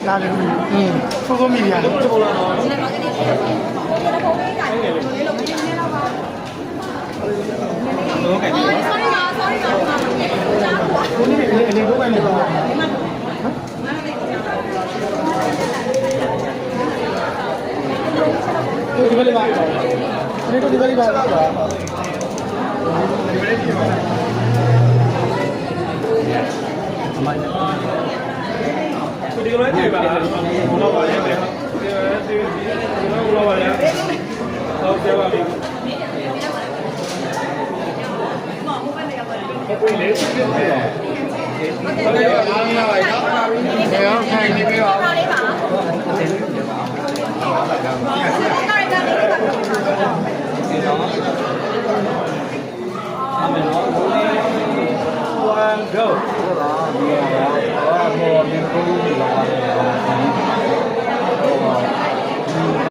လာတယ်ဖိုးဖိုးမီဒီယာချိုးလာတော့โอเค sorry ပါ sorry ပါဘုန်းကြီးလေဘုန်းကနေတော့ဒီဘက်လေးပါဒီဘက်လေးပါဒီလိုလေးပါဘုရားပါရဲ့ဒီလိုပါရဲ့ဟုတ်တယ်ပါပြီကိုယ်လေးဖြစ်တယ်ဟုတ်တယ်အားမလာပါဘူး။ဒါရောခိုင်နေပြီ